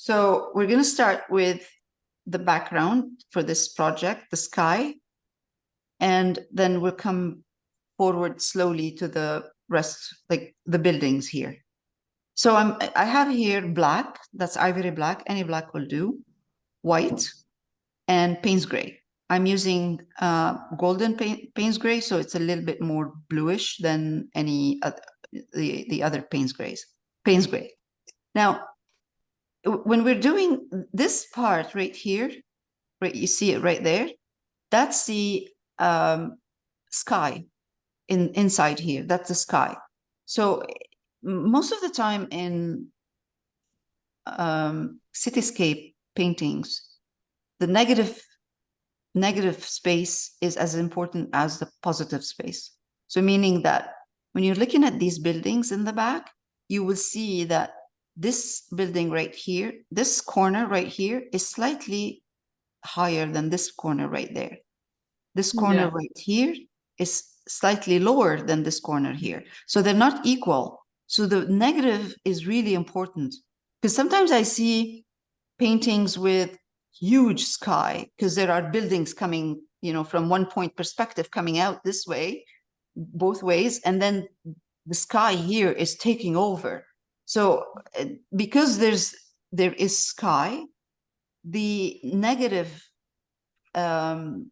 So we're going to start with the background for this project, the sky, and then we'll come forward slowly to the rest, like the buildings here. So I have here black, that's ivory black, any black will do, white, and Payne's gray. I'm using golden Payne's gray, so it's a little bit more bluish than any other, the other Payne's grays. Payne's gray. Now, when we're doing this part right here, right, you see it right there. That's the sky inside here. That's the sky. So most of the time in cityscape paintings, the negative space is as important as the positive space. So meaning that when you're looking at these buildings in the back, you will see that this building right here, this corner right here is slightly higher than this corner right there. This corner right here is slightly lower than this corner here. So they're not equal. So the negative is really important, because sometimes I see paintings with huge sky because there are buildings coming, from one point perspective coming out this way, both ways, and then the sky here is taking over. So because there is sky, the negative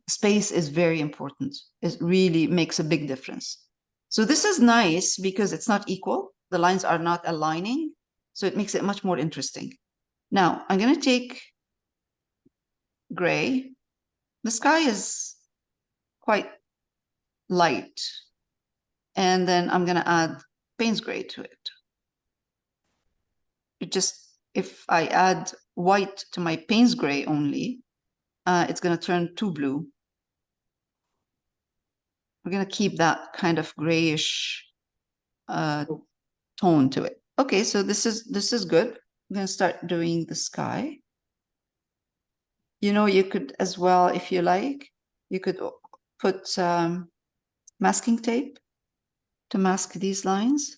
space is very important. It really makes a big difference. So this is nice because it's not equal. The lines are not aligning. So it makes it much more interesting. Now I'm going to take gray. The sky is quite light. And then I'm going to add Payne's gray to it. If I add white to my Payne's gray only, it's going to turn too blue. We're going to keep that kind of grayish tone to it. Okay, so this is good. I'm going to start doing the sky. You could as well, if you like, you could put masking tape to mask these lines.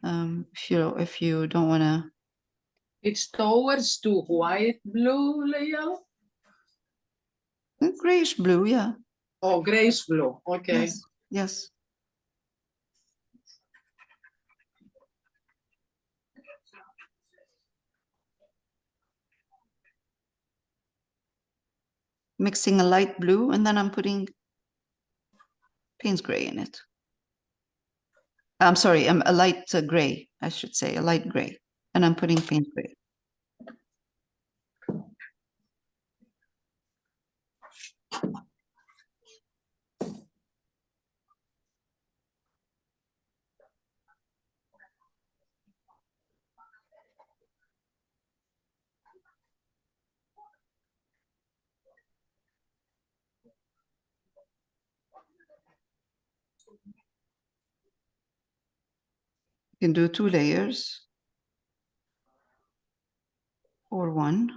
If you don't want to. It's towards to white blue, Leo? Grayish blue, yeah. Oh, grayish blue, okay. Yes. Mixing a light blue, and then I'm putting Payne's gray in it. I'm sorry, a light gray, I should say, a light gray. And I'm putting Payne's gray. You can do 2 layers or 1.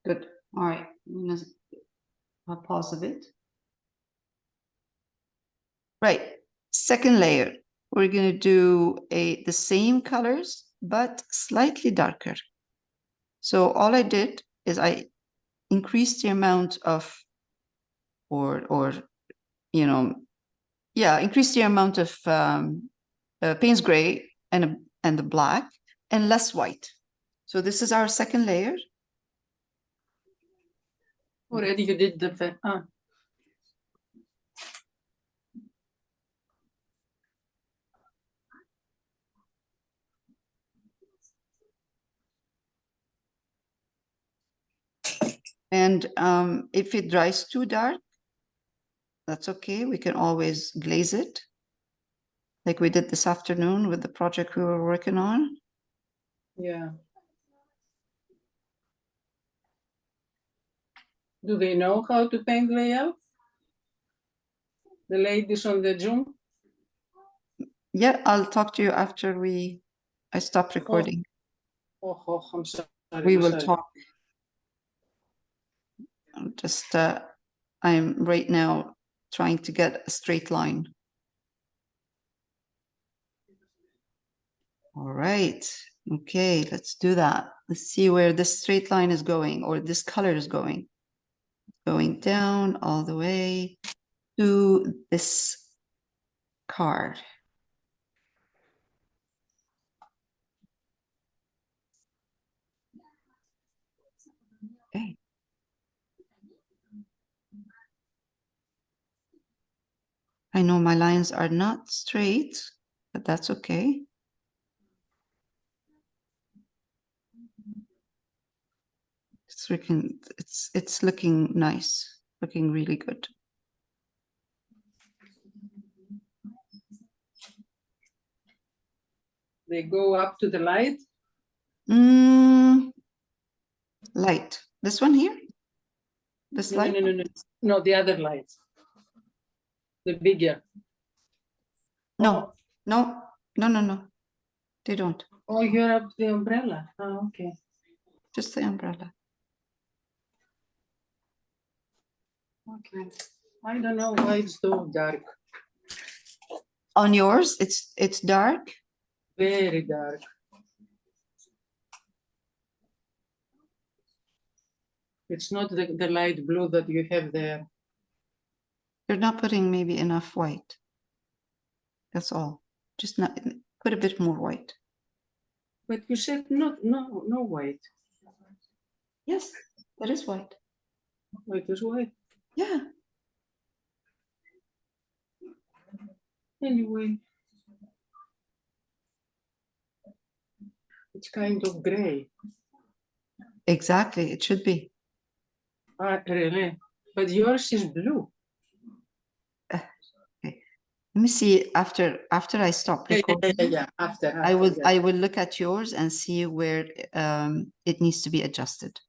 Good. All right. I'm gonna pause a bit. Right. Second layer. We're going to do the same colors, but slightly darker. So all I did is I increased the amount of, increase the amount of Payne's gray and the black and less white. So this is our second layer. Already you did the And if it dries too dark, that's okay. We can always glaze it, like we did this afternoon with the project we were working on. Yeah. Do they know how to paint layout? The ladies on the Zoom? Yeah, I'll talk to you after I stop recording. Oh, I'm sorry. We will talk. Just, I'm right now trying to get a straight line. All right. Okay, let's do that. Let's see where this straight line is going, or this color is going. Going down all the way to this card. Okay. I know my lines are not straight, but that's okay. It's looking nice, looking really good. They go up to the light? Light. This one here? This light? No. No, the other light. The bigger. No, no. They don't. Oh, you're up the umbrella. Oh, okay. Just the umbrella. Okay. I don't know why it's so dark. On yours, it's dark? Very dark. It's not the light blue that you have there. You're not putting maybe enough white. That's all. Just not put a bit more white. But you said no white. Yes, that is white. White is white. Yeah. Anyway. It's kind of gray. Exactly. It should be. Really? But yours is blue. Okay. Let me see after I stop recording. Yeah. After I will look at yours and see where it needs to be adjusted.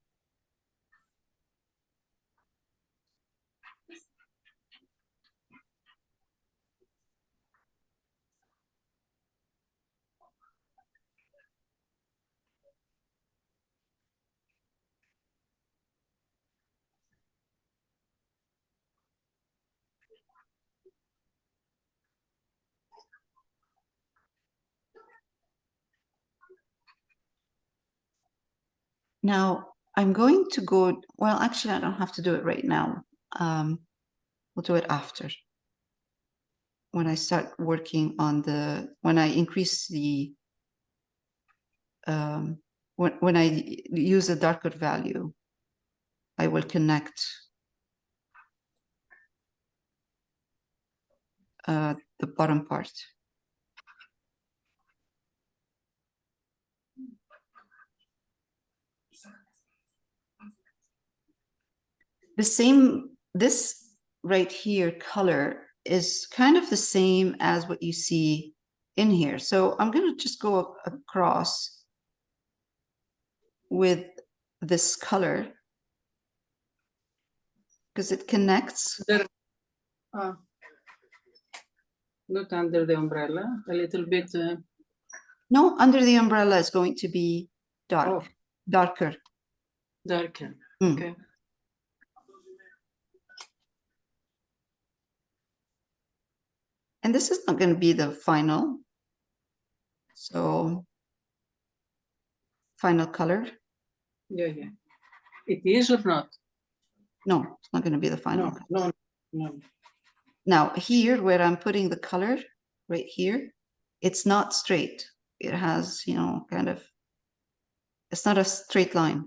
Now I'm going to go, well, actually, I don't have to do it right now. We'll do it after. When I start working on when I increase the, when I use a darker value, I will connect the bottom part. This right here color is kind of the same as what you see in here. So I'm going to just go across with this color because it connects. Not under the umbrella, a little bit. No, under the umbrella is going to be dark, darker. Darker. Okay. And this is not going to be the final. So, final color. Yeah. It is or not? No, it's not going to be the final. No. Now, here, where I'm putting the color, right here, it's not straight. It has, you know, kind of, it's not a straight line.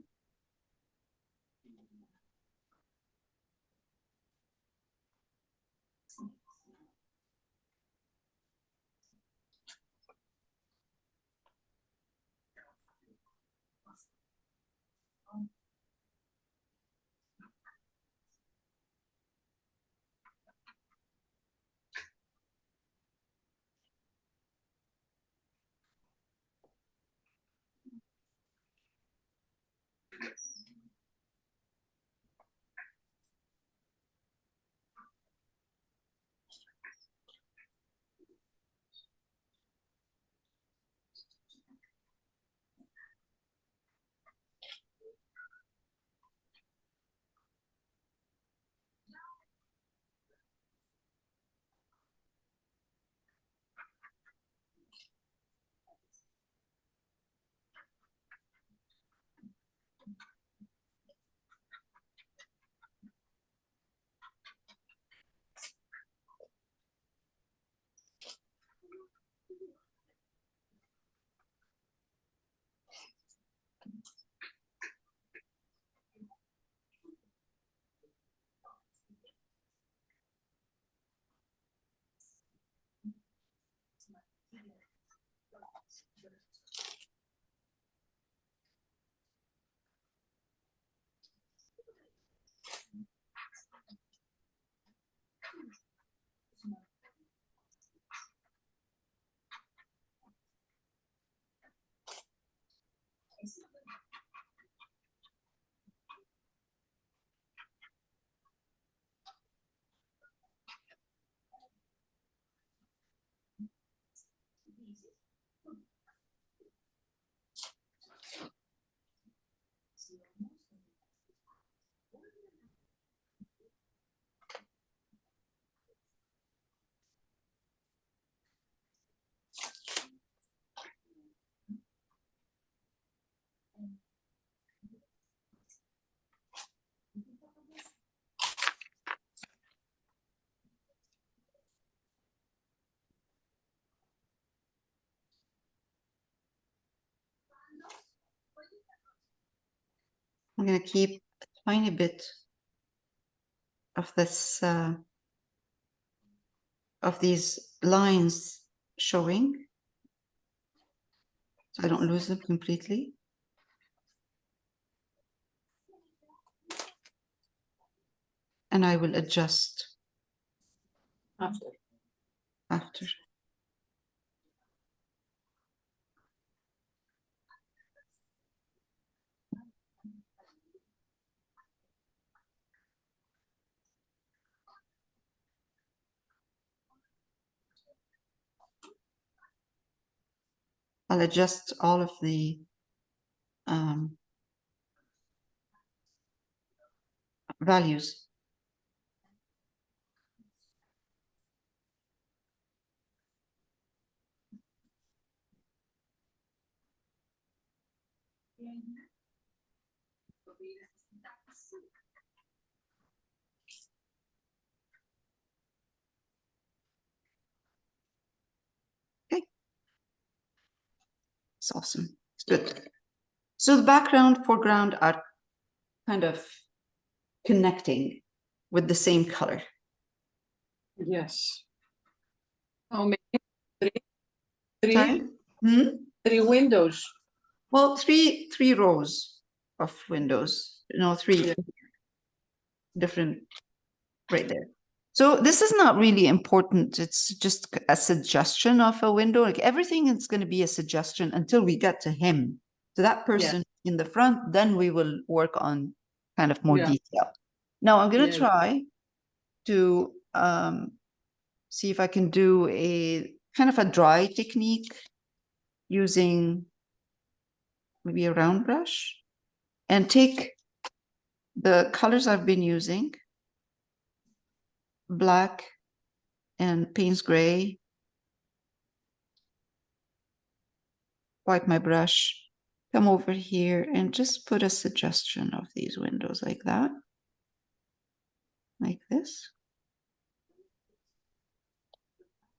I'm going to keep a tiny bit of this, of these lines showing, so I don't lose them completely. And I will adjust after. I'll adjust all of the values. Okay. It's awesome. It's good. So the background, foreground are kind of connecting with the same color. Yes. How many? Sorry? Three windows. Well, three rows of windows. No, three different right there. So this is not really important. It's just a suggestion of a window. Like everything is going to be a suggestion until we get to him. So that person in the front, then we will work on kind of more Yeah. detail. Now I'm going to Yes. try to see if I can do a kind of a dry technique using maybe a round brush and take the colors I've been using, black and Payne's gray, wipe my brush, come over here and just put a suggestion of these windows like that, like this.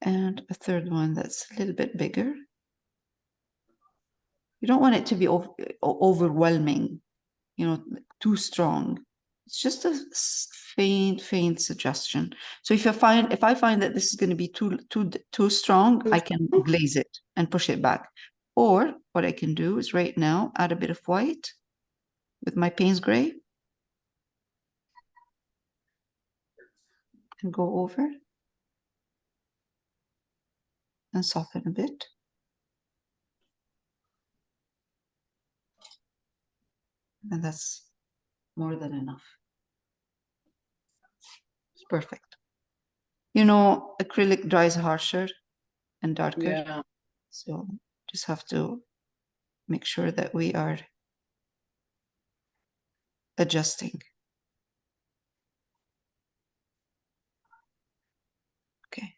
And a third one that's a little bit bigger. You don't want it to be overwhelming, you know, too strong. It's just a faint suggestion. So if I find that this is going to be too strong, I can glaze it and push it back. Or what I can do is right now add a bit of white with my Payne's gray and go over and soften a bit. And that's more than enough. It's perfect. You know, acrylic dries harsher and darker. Yeah. So just have to make sure that we are adjusting. Okay.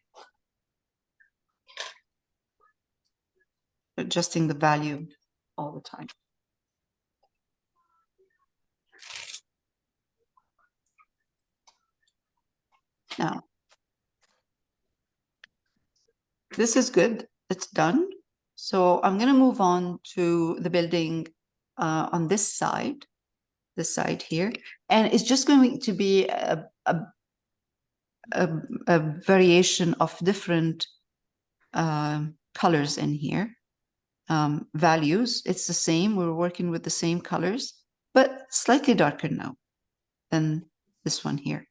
Adjusting the value all the time. Now, this is good. It's done. So I'm going to move on to the building on this side here. And it's just going to be a variation of different colors in here. Values, it's the same. We're working with the same colors, but slightly darker now than this one here.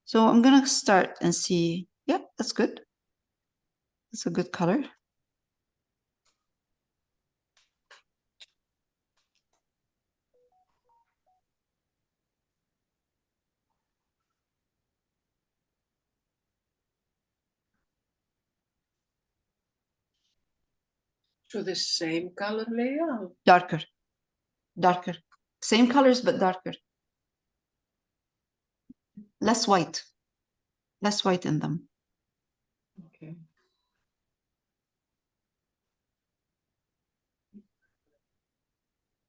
So I'm going to start and see. Yep, that's good. That's a good color. So the same color layout? Darker. Darker. Same colors, but darker. Less white. Less white in them. Okay.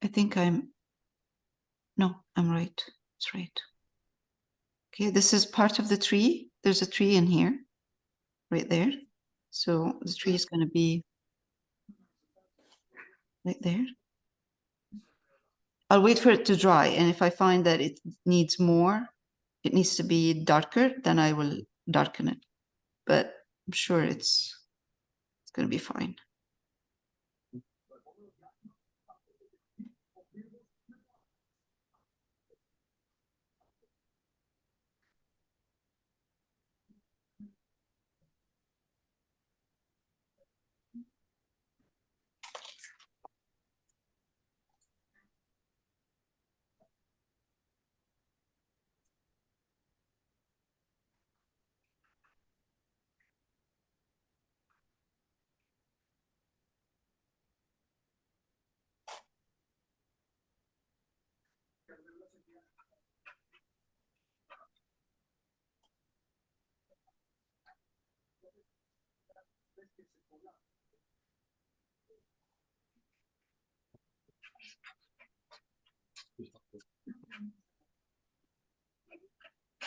I think no, I'm right. It's right. Okay, this is part of the tree. There's a tree in here, right there. So the tree is going to be right there. I'll wait for it to dry. And if I find that it needs more, it needs to be darker, then I will darken it. But I'm sure it's going to be fine.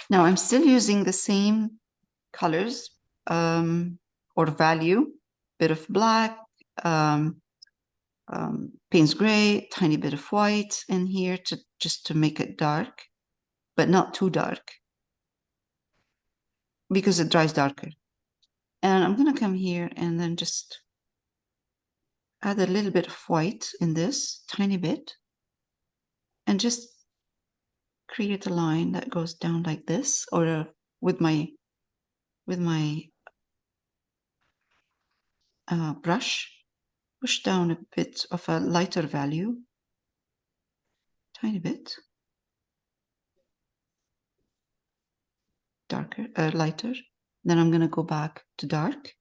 Now I'm still using the same colors or value, bit of black, Payne's gray, tiny bit of white in here just to make it dark, but not too dark because it dries darker. And I'm going to come here and then just add a little bit of white in this, tiny bit, and just create a line that goes down like this, or with my brush, push down a bit of a lighter value tiny bit darker, lighter. Then I'm going to go back to dark.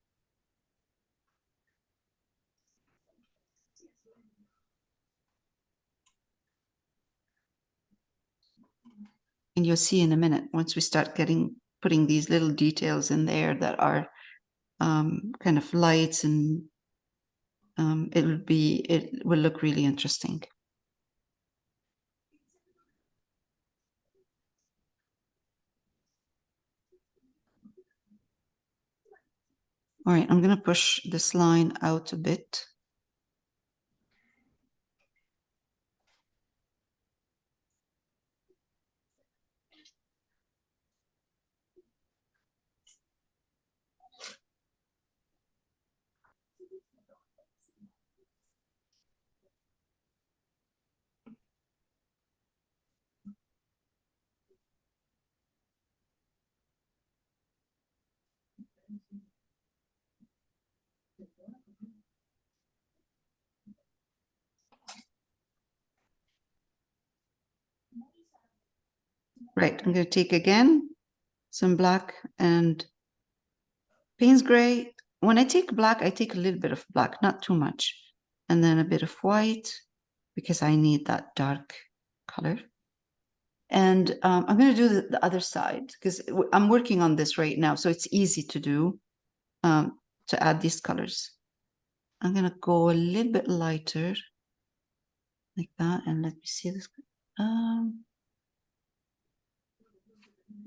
And you'll see in a minute, once we start putting these little details in there that are kind of lights, and it will look really interesting. All right, I'm going to push this line out a bit. Right, I'm going to take again some black and Payne's gray. When I take black, I take a little bit of black, not too much, and then a bit of white because I need that dark color. And I'm going to do the other side because I'm working on this right now, so it's easy to do, to add these colors. I'm going to go a little bit lighter like that, and let me see this.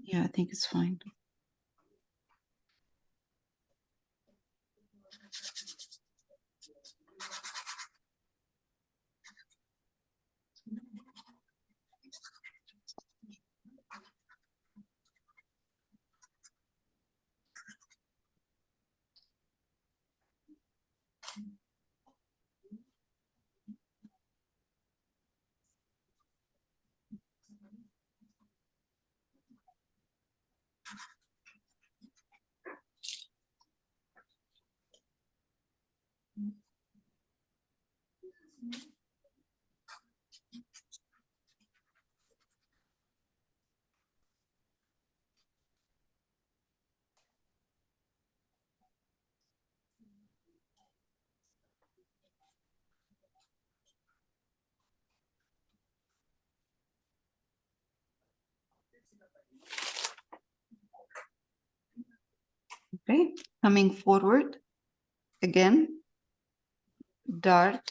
Yeah, I think it's fine. Okay, coming forward again, darker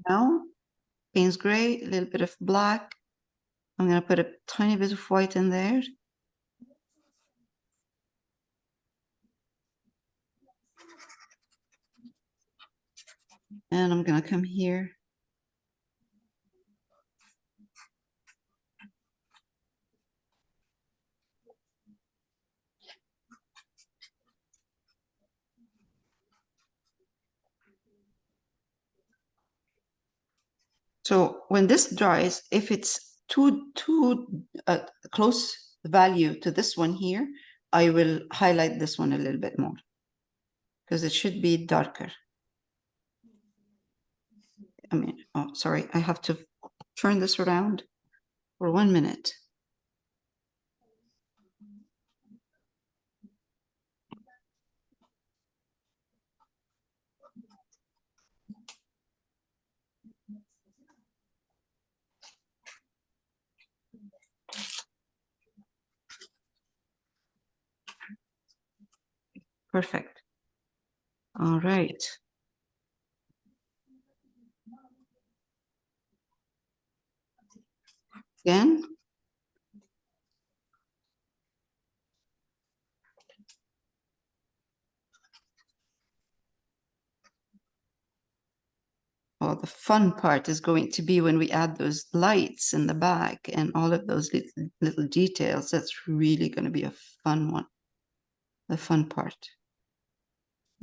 now, Payne's gray, a little bit of black. I'm going to put a tiny bit of white in there. And I'm going to come here. So when this dries, if it's too close value to this one here, I will highlight this one a little bit more because it should be darker. I mean, oh, sorry, I have to turn this around for 1 minute. Perfect. All right. Again. Oh, the fun part is going to be when we add those lights in the back and all of those little details. That's really going to be a fun one. The fun part.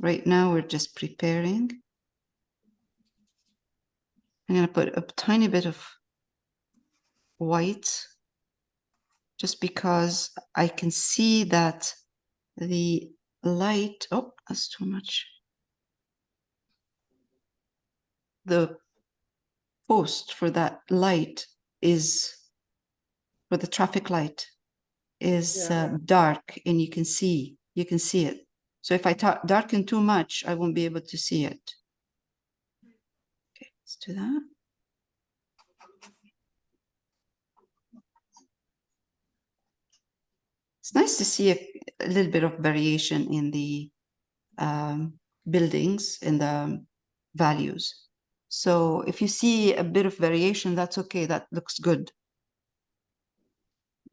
Right now, we're just preparing. I'm going to put a tiny bit of white just because I can see that the light, oh, that's too much. the post for that light is, for the traffic light, is dark, and you can see it. So if I darken too much, I won't be able to see it. Okay, let's do that. It's nice to see a little bit of variation in the buildings and the values. So if you see a bit of variation, that's okay. That looks good.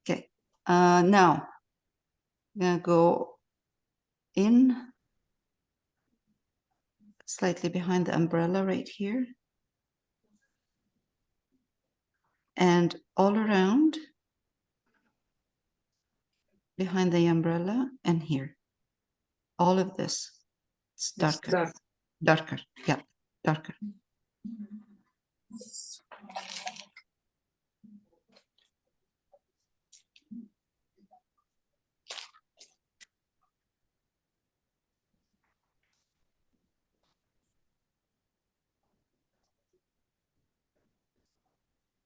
Okay. Now I'm gonna go in slightly behind the umbrella right here, and all around behind the umbrella, and here. All of this. It's darker. Darker. Yeah, darker.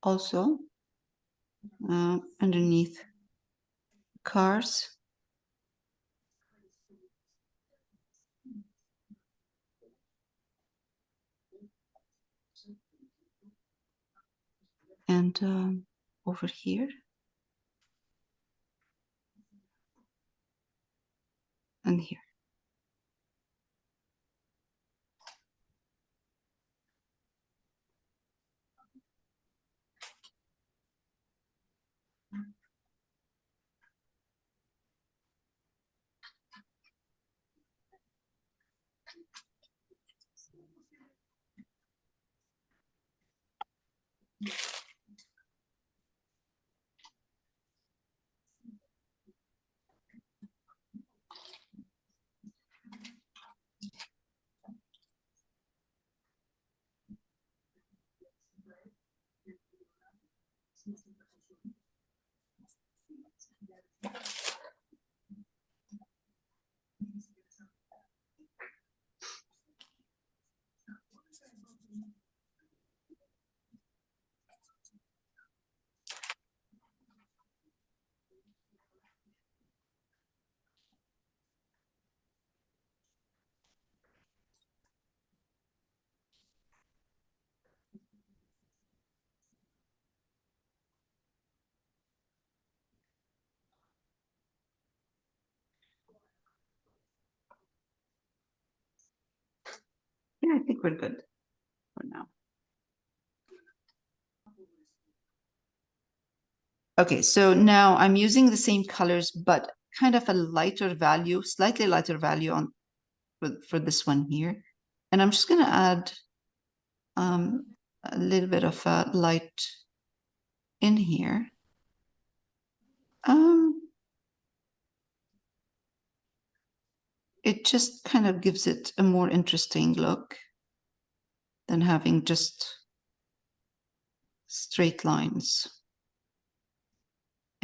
Also, underneath cars, and over here, and here. Yeah, I think we're good for now. Okay, so now I'm using the same colors, but kind of a lighter value, slightly lighter value on for this one here. And I'm just going to add a little bit of light in here. It just kind of gives it a more interesting look than having just straight lines.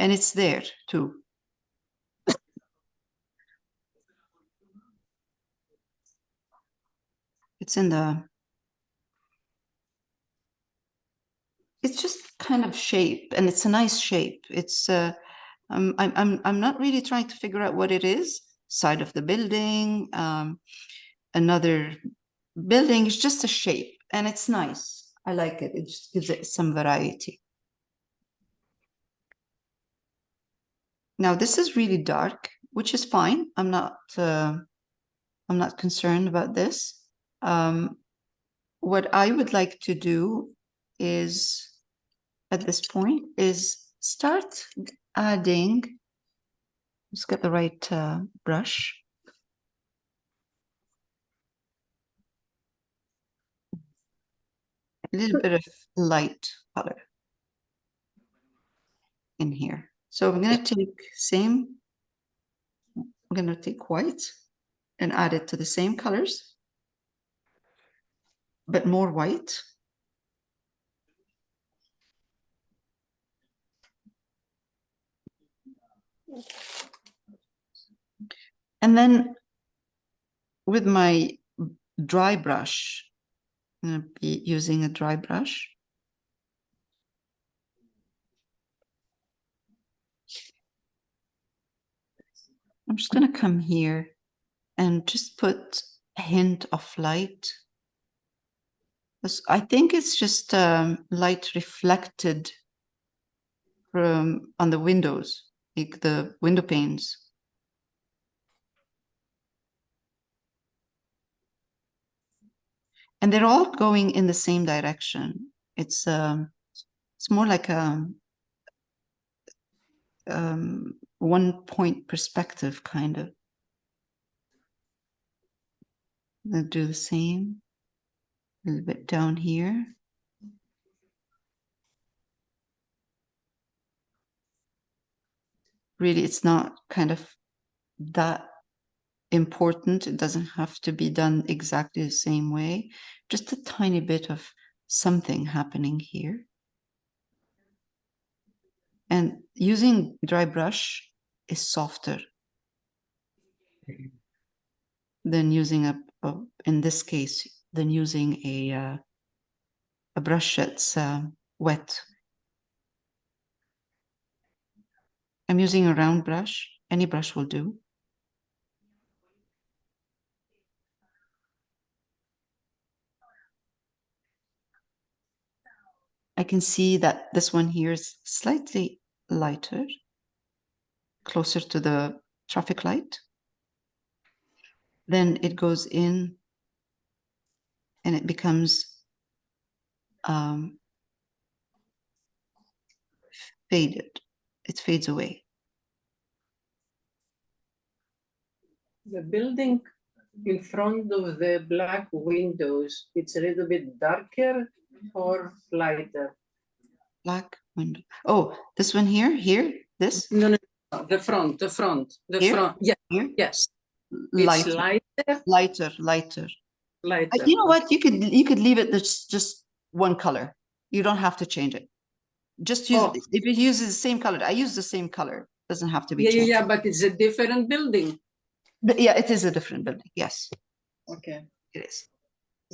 And it's there too. It's in the, it's just kind of shape, and it's a nice shape. It's I'm not really trying to figure out what it is. Side of the building, another building. It's just a shape, and it's nice. I like it. It just gives it some variety. Now this is really dark, which is fine. I'm not concerned about this. What I would like to do is, at this point, is start adding. Let's get the right brush. A little bit of light color in here. So I'm going to take I'm going to take white and add it to the same colors, but more white. And then with my dry brush, I'm going to be using a dry brush. I'm just going to come here and just put a hint of light. I think it's just light reflected from on the windows, like the window panes. And they're all going in the same direction. It's more like a one point perspective, kind of. I'm going to do the same a little bit down here. Really, it's not kind of that important. It doesn't have to be done exactly the same way. Just a tiny bit of something happening here. And using dry brush is softer than using in this case, than using a brush that's wet. I'm using a round brush. Any brush will do. I can see that this one here is slightly lighter, closer to the traffic light. Then it goes in and it becomes faded. It fades away. The building in front of the black windows, it's a little bit darker or lighter? Black window. Oh, this one here, this? No, the front. Here? Front. Yeah, Here? yes. Lighter. It's lighter. Lighter. Lighter. You know what? You could leave it just one color. You don't have to change it. Just use if it uses the same color. I use the same color. Doesn't have to be changed. Yeah, but it's a different building. But yeah, it is a different building. Yes. Okay. It is.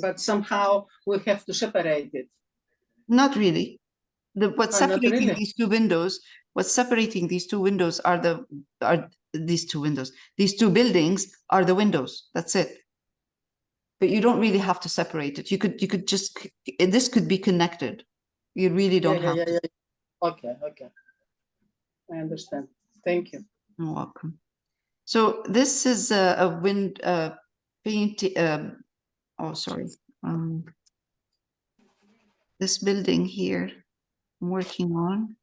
But somehow we have to separate it. Not really. What's separating really. these two windows? What's separating these two windows are these two windows. These two buildings are the windows. That's it. But you don't really have to separate it. You could just this could be connected. You really don't have to. Okay. I understand. Thank you. You're welcome. So this is a wind paint. Oh, sorry. This building here I'm working on.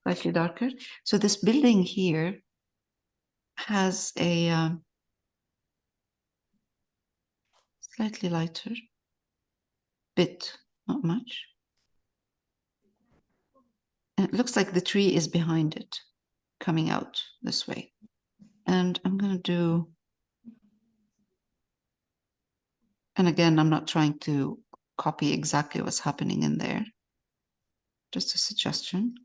Slightly darker. So this building here has a slightly lighter bit, not much. And it looks like the tree is behind it, coming out this way. And I'm going to do, and again, I'm not trying to copy exactly what's happening in there. Just a suggestion.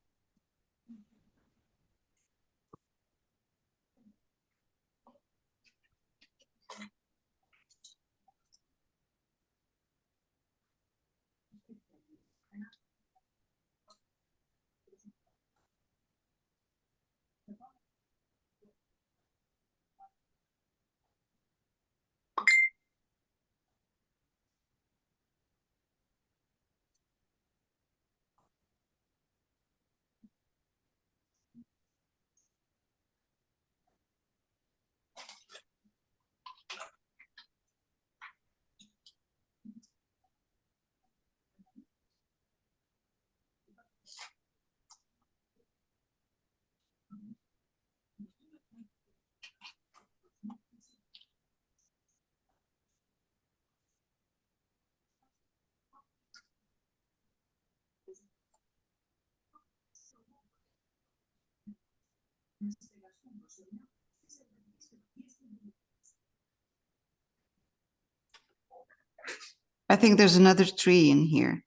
I think there's another tree in here,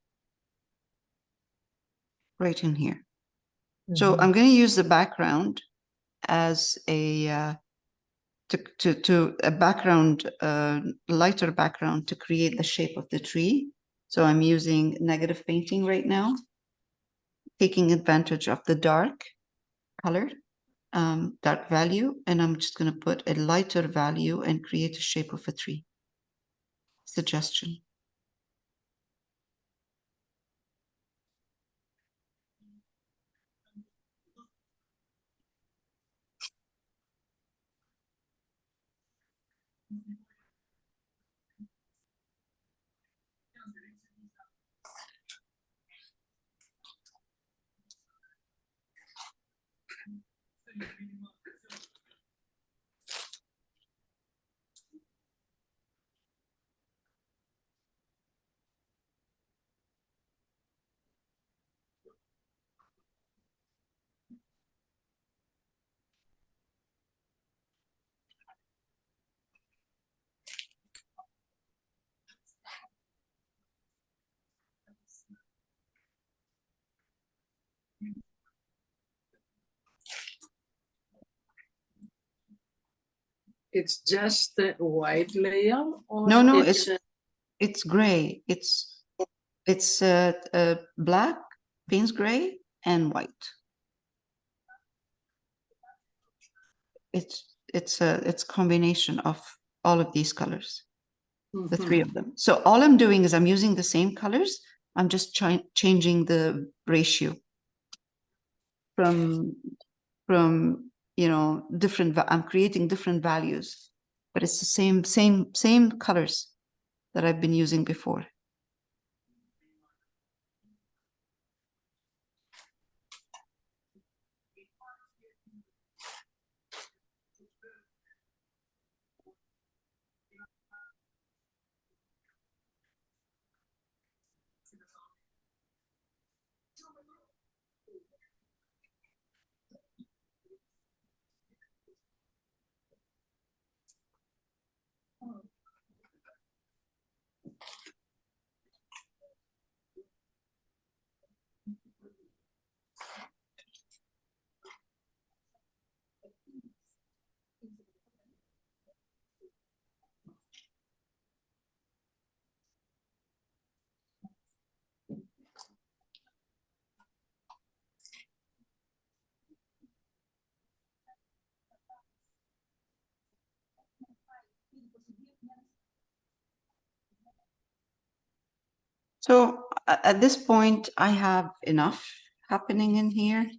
right in here. So I'm going to use the background as a to a background, lighter background to create the shape of the tree. So I'm using negative painting right now, taking advantage of the dark color, dark value, and I'm just going to put a lighter value and create a shape of a tree. Suggestion. It's just a white layer, or No, it's it's gray. It's black, Payne's gray, and white. It's a combination of all of these colors, the three of them. So all I'm doing is I'm using the same colors. I'm just changing the ratio from different. I'm creating different values, but it's the same colors that I've been using before. So at this point, I have enough happening in here.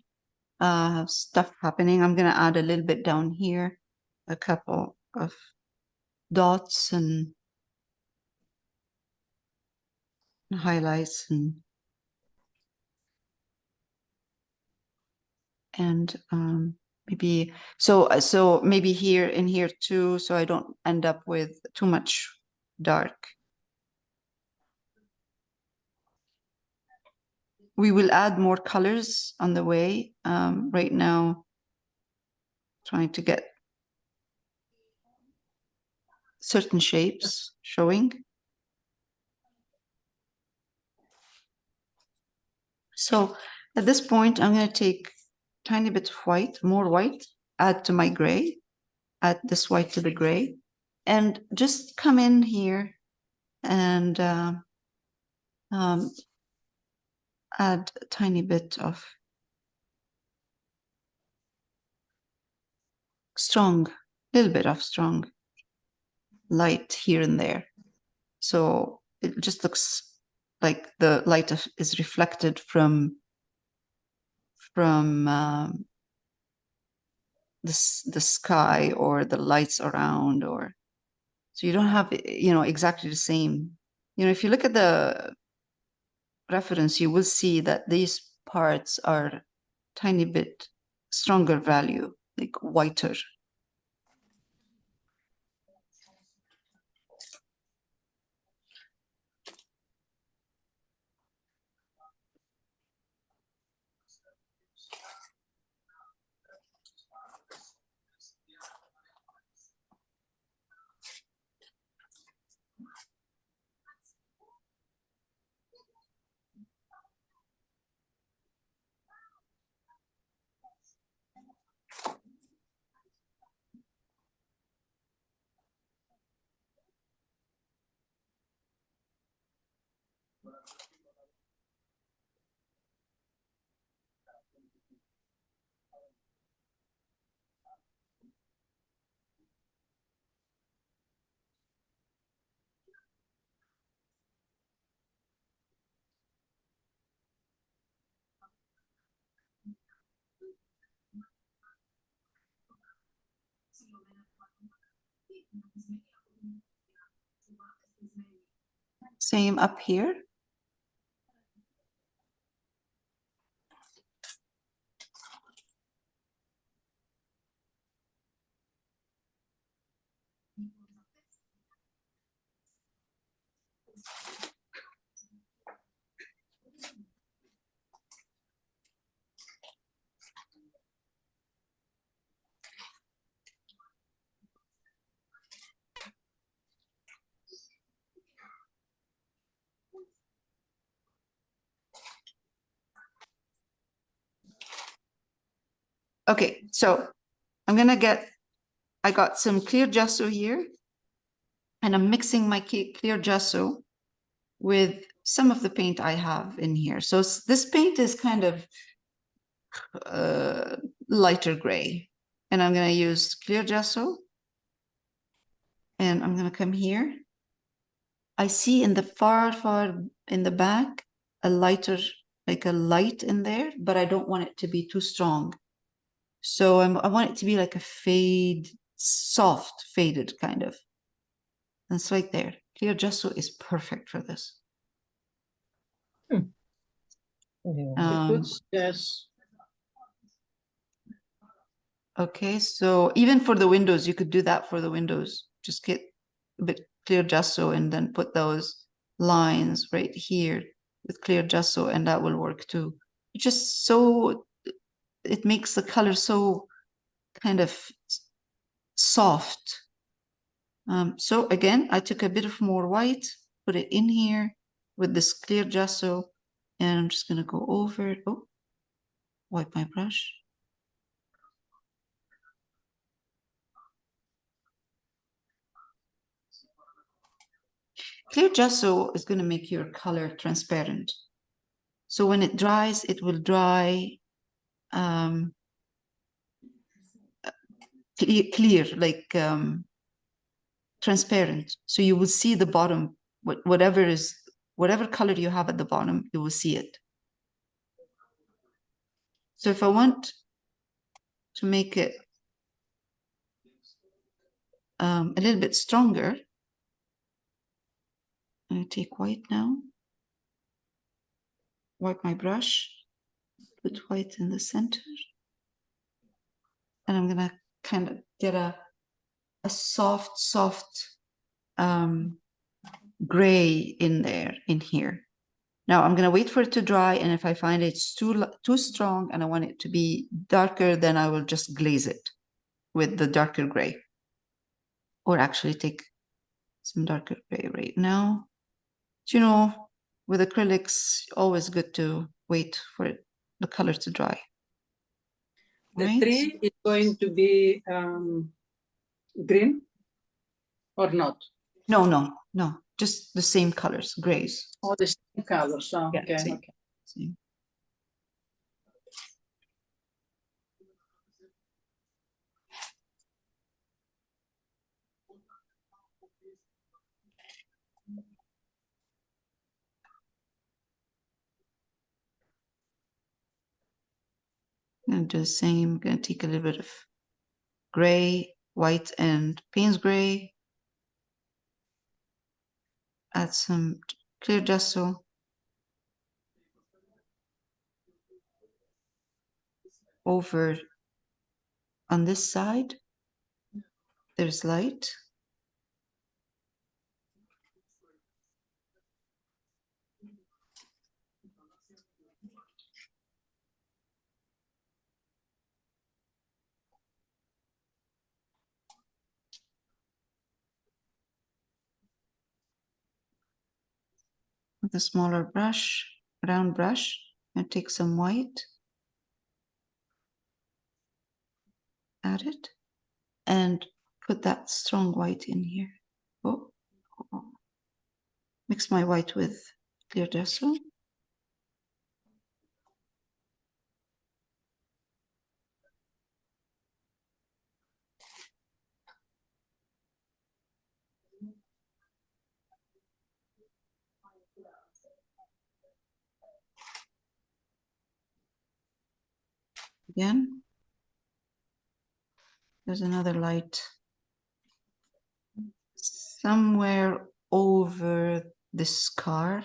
Stuff happening. I'm going to add a little bit down here, a couple of dots and highlights and maybe so maybe here in here too, so I don't end up with too much dark. We will add more colors on the way. Right now, trying to get certain shapes showing. So at this point, I'm going to take a tiny bit of white, more white, add to my gray, add this white to the gray, and just come in here and add a tiny bit of strong, little bit of strong light here and there. So it just looks like the light is reflected from the sky or the lights around, or so you don't have exactly the same. If you look at the reference, you will see that these parts are tiny bit stronger value, like whiter. Same up here. Okay, so I got some clear gesso here, and I'm mixing my clear gesso with some of the paint I have in here. So this paint is kind of lighter gray, and I'm going to use clear gesso, and I'm going to come here. I see in the far in the back a lighter, like a light in there, but I don't want it to be too strong. So I want it to be like a fade, soft faded kind of. And it's right there. Clear gesso is perfect for this. Yes. Okay, so even for the windows, you could do that for the windows. Just get a bit clear gesso and then put those lines right here with clear gesso, and that will work too. It's just so, it makes the color so kind of soft. So again, I took a bit of more white, put it in here with this clear gesso, and I'm just going to go over it. Oh, wipe my brush. Clear gesso is going to make your color transparent. So when it dries, it will dry clear, like transparent. So you will see the bottom, whatever color you have at the bottom, you will see it. So if I want to make it a little bit stronger, I take white now, wipe my brush, put white in the center, and I'm gonna kind of get a soft gray in there, in here. Now I'm gonna wait for it to dry, and if I find it's too strong and I want it to be darker, then I will just glaze it with the darker gray, or actually take some darker gray right now. But, you know, with acrylics, always good to wait for the color to dry. The tree is going to be green or not? No, just the same colors, grays. Oh, the same colors. Oh, Yeah, okay, same. okay. Same. I'm do the same. I'm gonna take a little bit of gray, white, and Payne's gray. Add some clear gesso. Over on this side, there's light. With a smaller brush, round brush, and take some white, add it, and put that strong white in here. Oh. Mix my white with clear gesso. Again, there's another light somewhere over this car.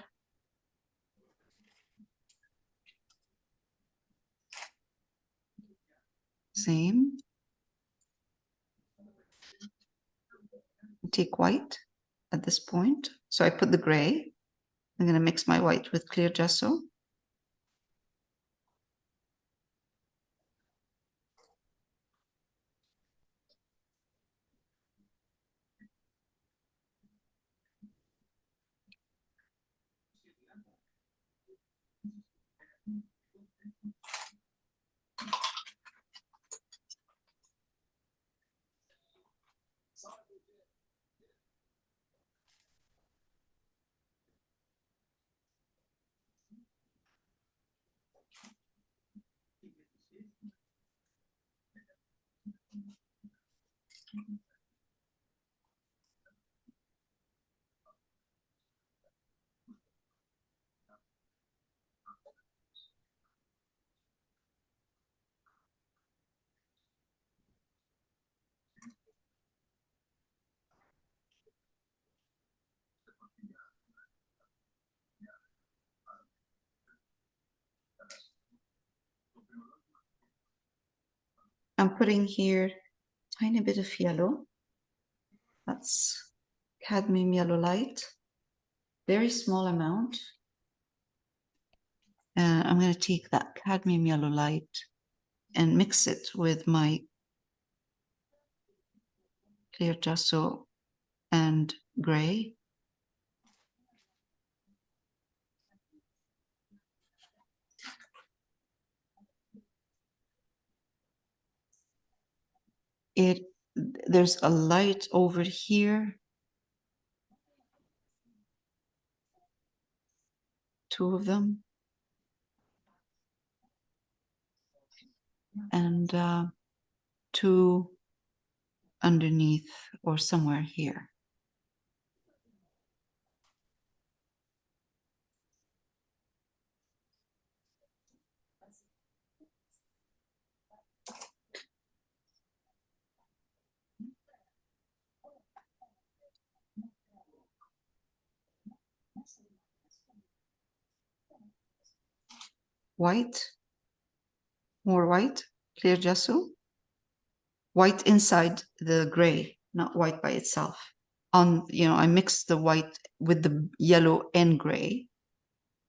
Same. Take white at this point. So I put the gray. I'm going to mix my white with clear gesso. I'm putting here tiny bit of yellow. That's cadmium yellow light. Very small amount. And I'm going to take that cadmium yellow light and mix it with my clear gesso and gray. There's a light over here. Two of them. And two underneath or somewhere here. White, more white, clear gesso. White inside the gray, not white by itself. I mixed the white with the yellow and gray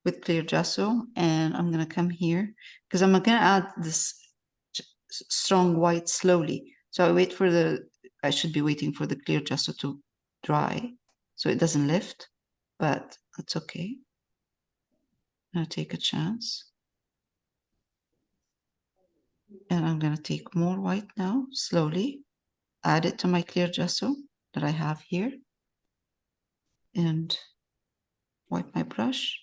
with clear gesso, and I'm gonna come here because I'm gonna add this strong white slowly. So I should be waiting for the clear gesso to dry so it doesn't lift, but that's okay. I'm gonna take a chance. And I'm gonna take more white now, slowly, add it to my clear gesso that I have here, and wipe my brush.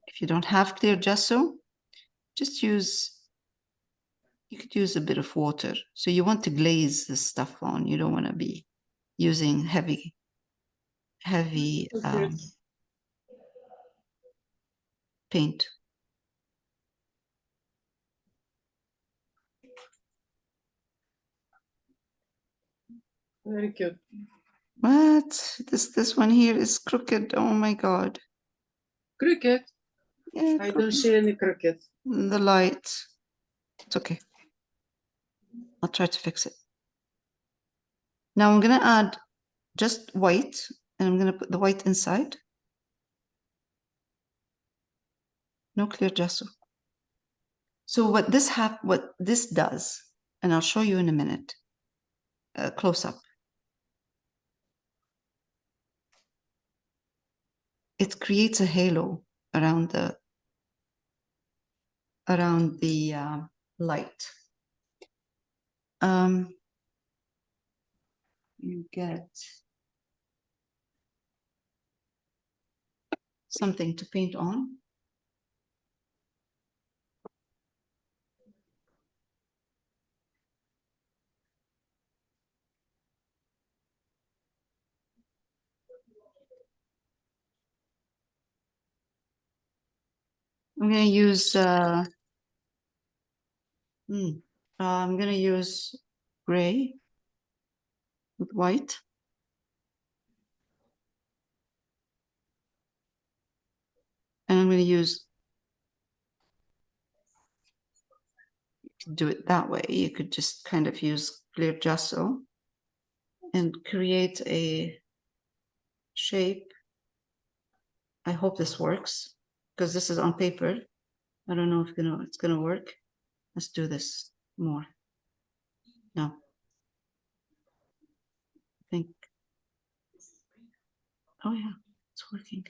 If you don't have clear gesso, you could use a bit of water. So you want to glaze this stuff on. You don't want to be using heavy paint. Very cute. What? This one here is crooked. Oh my God. Cricket. Yeah, I don't see any cricket. the light. It's okay. I'll try to fix it. Now I'm gonna add just white, and I'm gonna put the white inside. No clear gesso. So what this does, and I'll show you in a minute, close up. It creates a halo around the light. You get something to paint on. I'm going to use, I'm going to use gray with white. And I'm going to use, you could do it that way. You could just kind of use clear gesso and create a shape. I hope this works because this is on paper. I don't know if it's gonna work. Let's do this more. No. I think. Oh yeah, it's working.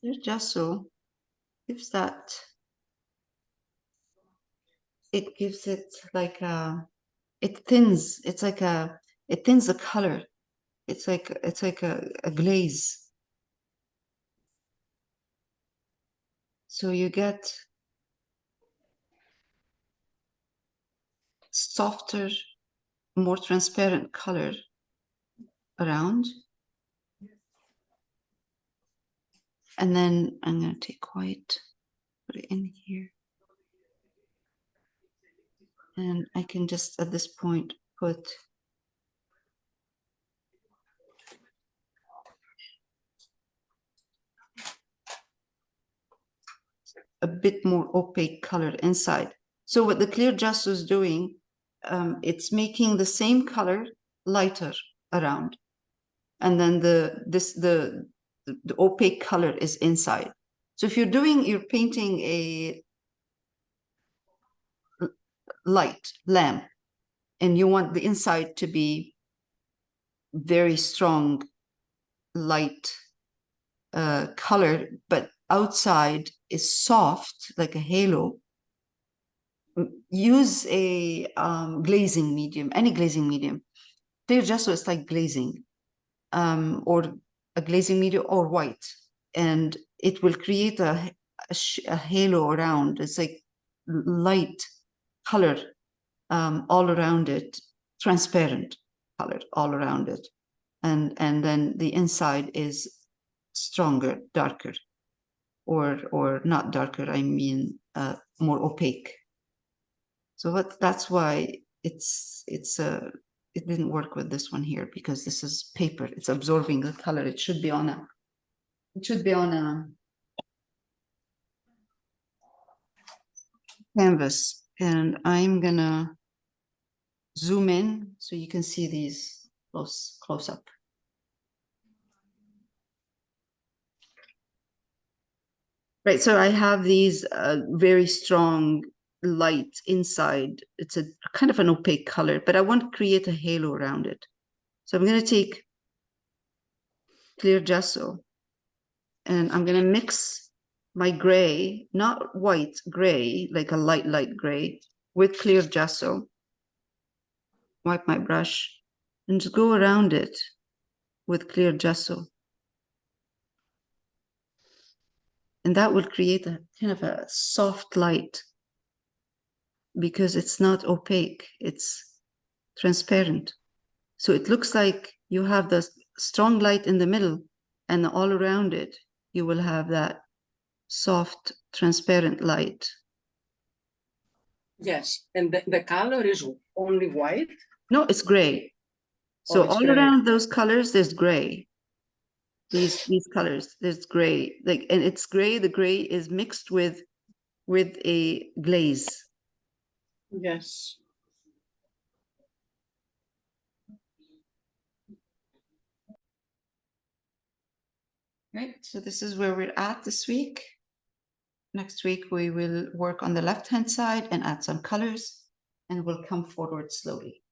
Clear gesso gives that. It gives it like it thins. It's like it thins the color. It's like a glaze. So you get softer, more transparent color around. And then I'm going to take white, put it in here. And I can just, at this point, put a bit more opaque color inside. So what the clear gesso is doing, it's making the same color lighter around. And then the opaque color is inside. So if you're painting a light lamp and you want the inside to be very strong light color, but outside is soft like a halo, use a glazing medium, any glazing medium. Clear gesso is like glazing, or a glazing medium or white, and it will create a halo around. It's like light color all around it, transparent color all around it, and then the inside is stronger, darker, or not darker. I mean more opaque. So that's why it didn't work with this one here, because this is paper. It's absorbing the color. It should be on a canvas. And I'm gonna zoom in so you can see these close up. Right, so I have these very strong light inside. It's a kind of an opaque color, but I want to create a halo around it. So I'm going to take clear gesso and I'm going to mix my gray, not white, gray, like a light gray, with clear gesso. Wipe my brush and just go around it with clear gesso. And that will create a kind of a soft light because it's not opaque, it's transparent. So it looks like you have the strong light in the middle, and all around it, you will have that soft, transparent light. Yes, and the color is only white? No, it's gray. So all gray. around those colors, there's gray. These colors, there's gray. Like, and it's gray. The gray is mixed with a glaze. Yes. Right. So this is where we're at this week. Next week, we will work on the left-hand side and add some colors, and we'll come forward slowly.